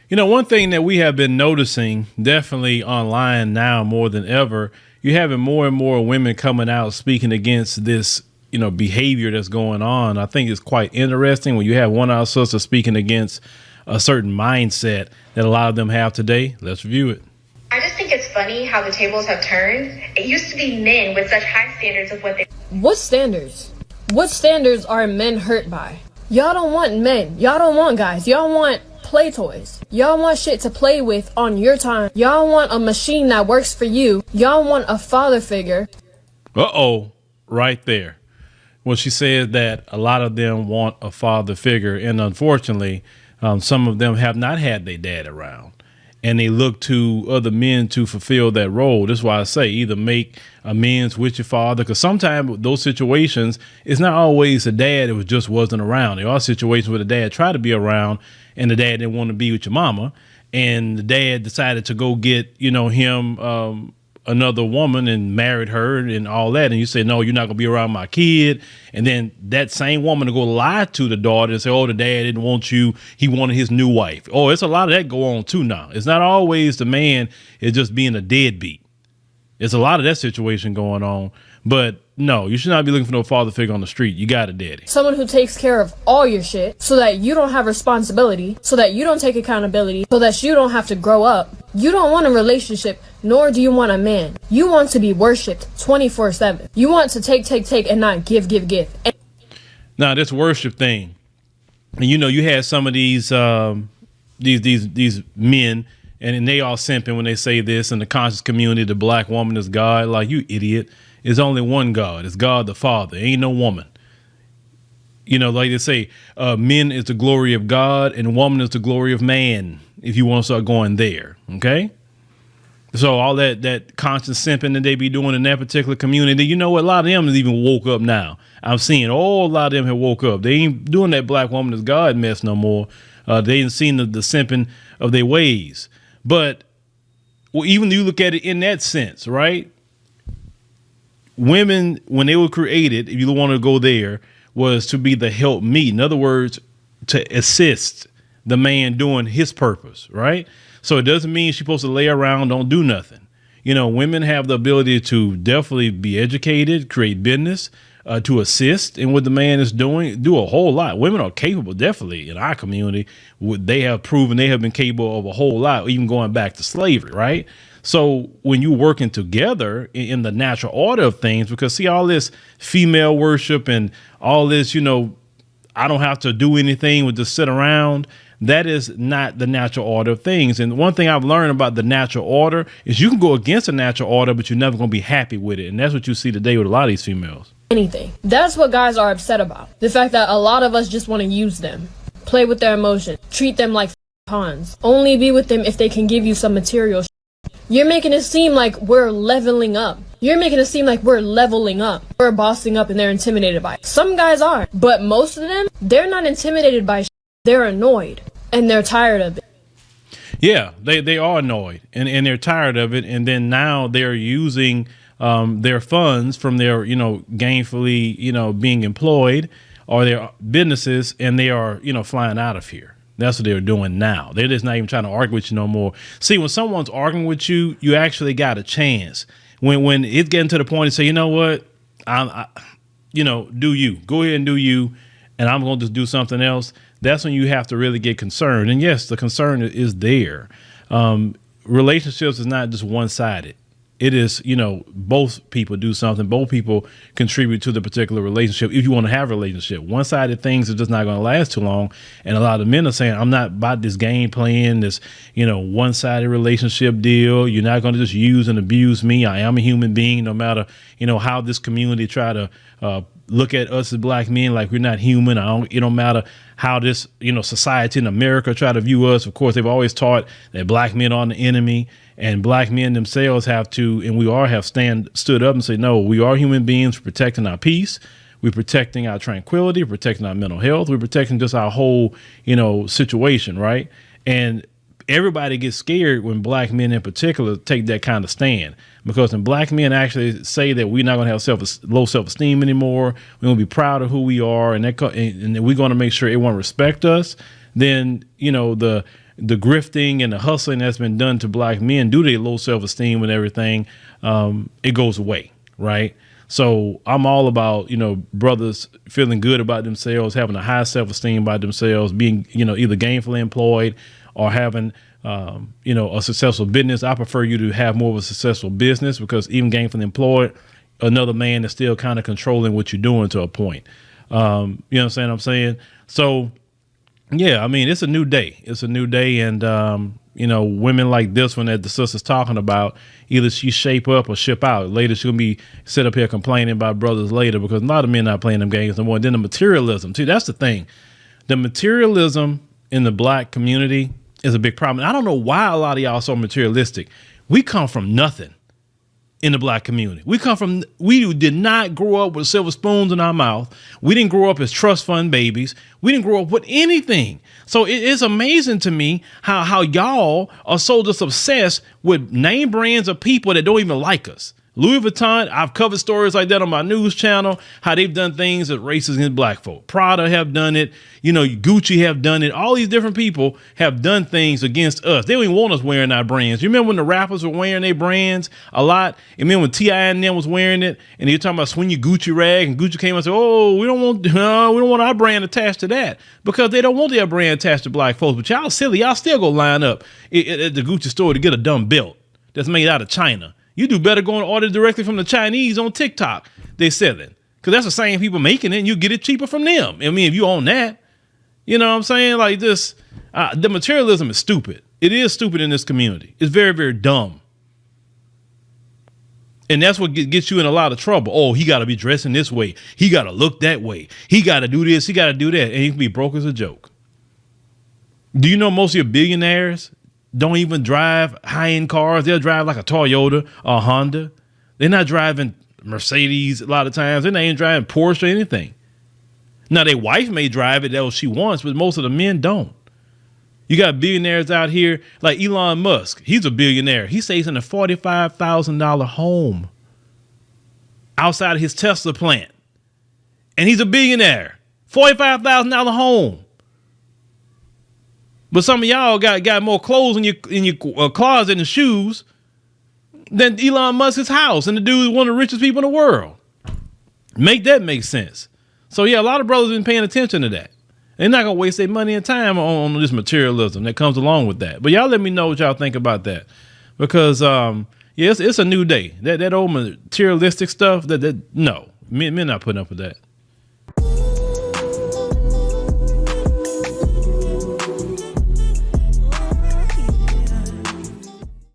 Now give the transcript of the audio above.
You know, one thing that we have been noticing definitely online now more than ever, you're having more and more women coming out speaking against this, behavior that's going on. I think it's quite interesting when you have one of our sisters speaking against a certain mindset that a lot of them have today. Let's review it. I just think it's funny how the tables have turned. It used to be men with such high standards of what they... What standards? What standards are men hurt by? Y'all don't want men. Y'all don't want guys. Y'all want play toys. Y'all want shit to play with on your time. Y'all want a machine that works for you. Y'all want a father figure. Uh-oh, right there. Well, she said that a lot of them want a father figure. And unfortunately, some of them have not had their dad around. And they look to other men to fulfill that role. That's why I say either make amends with your father, because sometimes those situations, it's not always the dad that just wasn't around. There are situations where the dad tried to be around and the dad didn't want to be with your mama. And the dad decided to go get, him another woman and married her and all that. And you say, no, you're not going to be around my kid. And then that same woman to go lie to the daughter and say, oh, the dad didn't want you. He wanted his new wife. Oh, it's a lot of that go on too now. It's not always the man is just being a deadbeat. It's a lot of that situation going on. But no, you should not be looking for no father figure on the street. You got a daddy. Someone who takes care of all your shit so that you don't have responsibility, so that you don't take accountability, so that you don't have to grow up. You don't want a relationship, nor do you want a man. You want to be worshipped 24/7. You want to take, and not give. Now, this worship thing, and you had some of these men, and they all simping when they say this in the conscious community, the black woman is God. Like, you idiot. There's only one God. It's God the Father. Ain't no woman. Like they say, men is the glory of God and woman is the glory of man, if you want to start going there. Okay. So all that conscious simping that they be doing in that particular community, you know what? A lot of them has even woke up now. I'm seeing a lot of them have woke up. They ain't doing that black woman is God mess no more. They ain't seen the simping of their ways. But even you look at it in that sense, right? Women, when they were created, if you want to go there, was to be the help meet. In other words, to assist the man doing his purpose, right? So it doesn't mean she's supposed to lay around, don't do nothing. Women have the ability to definitely be educated, create business, to assist in what the man is doing, do a whole lot. Women are capable, definitely in our community. They have proven they have been capable of a whole lot, even going back to slavery, right? So when you're working together in the natural order of things, because see all this female worship and all this, I don't have to do anything with just sit around. That is not the natural order of things. And one thing I've learned about the natural order is you can go against the natural order, but you're never going to be happy with it. And that's what you see today with a lot of these females. Anything. That's what guys are upset about. The fact that a lot of us just want to use them, play with their emotions, treat them like pawns, only be with them if they can give you some material. You're making it seem like we're leveling up. You're making it seem like we're leveling up. We're bossing up and they're intimidated by it. Some guys are, but most of them, they're not intimidated by They're annoyed and they're tired of it. Yeah, they are annoyed and they're tired of it. And then now they're using their funds from their, gainfully, being employed or their businesses, and they are, flying out of here. That's what they're doing now. They're just not even trying to argue with you no more. See, when someone's arguing with you, you actually got a chance. When it's getting to the point to say, you know what, do you go ahead and do you, and I'm going to just do something else. That's when you have to really get concerned. And yes, the concern is there. Relationships is not just one sided. It is, both people do something. Both people contribute to the particular relationship. If you want to have a relationship, one-sided things are just not going to last too long. And a lot of men are saying, I'm not about this game playing, this, one-sided relationship deal. You're not going to just use and abuse me. I am a human being, no matter, how this community try to look at us as black men like we're not human. It don't matter how this, society in America try to view us. Of course, they've always taught that black men are the enemy, and black men themselves have to, and we all have stood up and say, no, we are human beings. We're protecting our peace. We're protecting our tranquility, we're protecting our mental health. We're protecting just our whole, situation. Right. And everybody gets scared when black men in particular take that kind of stand, because when black men actually say that we're not going to have low self-esteem anymore, we're going to be proud of who we are, and we're going to make sure everyone respect us, then, the the grifting and the hustling that's been done to black men due to their low self-esteem and everything, it goes away, right? So I'm all about, brothers feeling good about themselves, having a high self-esteem about themselves, being, either gainfully employed or having, a successful business. I prefer you to have more of a successful business, because even gainfully employed, another man is still kind of controlling what you're doing to a point. You know what I'm saying? So, yeah, I mean, it's a new day. It's a new day. And, women like this one that the sister's talking about, either she shape up or ship out. Later, she'll be sit up here complaining about brothers later, because a lot of men not playing them games no more. Then the materialism, too. That's the thing. The materialism in the black community is a big problem. I don't know why a lot of y'all are so materialistic. We come from nothing in the black community. We did not grow up with silver spoons in our mouth. We didn't grow up as trust fund babies. We didn't grow up with anything. So it is amazing to me how y'all are so just obsessed with name brands of people that don't even like us. Louis Vuitton, I've covered stories like that on my news channel, how they've done things that racist against black folk. Prada have done it. Gucci have done it. All these different people have done things against us. They don't even want us wearing our brands. You remember when the rappers were wearing their brands a lot? You remember when T.I. and them was wearing it, and they were talking about swing your Gucci rag, and Gucci came and said, "Oh, we don't want our brand attached to that," because they don't want their brand attached to black folks. But y'all silly, y'all still go line up at the Gucci store to get a dumb belt that's made out of China. You do better go and order directly from the Chinese on TikTok. They're selling, because that's the same people making it, and you get it cheaper from them. I mean, if you own that, you know what I'm saying? Like this, the materialism is stupid. It is stupid in this community. It's very, very dumb. And that's what gets you in a lot of trouble. Oh, he got to be dressing this way. He got to look that way. He got to do this. He got to do that. And he can be broke as a joke. Do you know most of your billionaires don't even drive high-end cars? They'll drive like a Toyota or a Honda. They're not driving Mercedes a lot of times. They're not even driving Porsche or anything. Now, their wife may drive it, that's what she wants, but most of the men don't. You got billionaires out here like Elon Musk. He's a billionaire. He stays in a $45,000 home outside of his Tesla plant. And he's a billionaire. $45,000 home. But some of y'all got more clothes in your closet and shoes than Elon Musk's house. And the dude is one of the richest people in the world. Make that make sense. So, yeah, a lot of brothers have been paying attention to that. They're not going to waste their money and time on this materialism that comes along with that. But y'all let me know what y'all think about that. Because, it's a new day. That old materialistic stuff, no, men not putting up with that.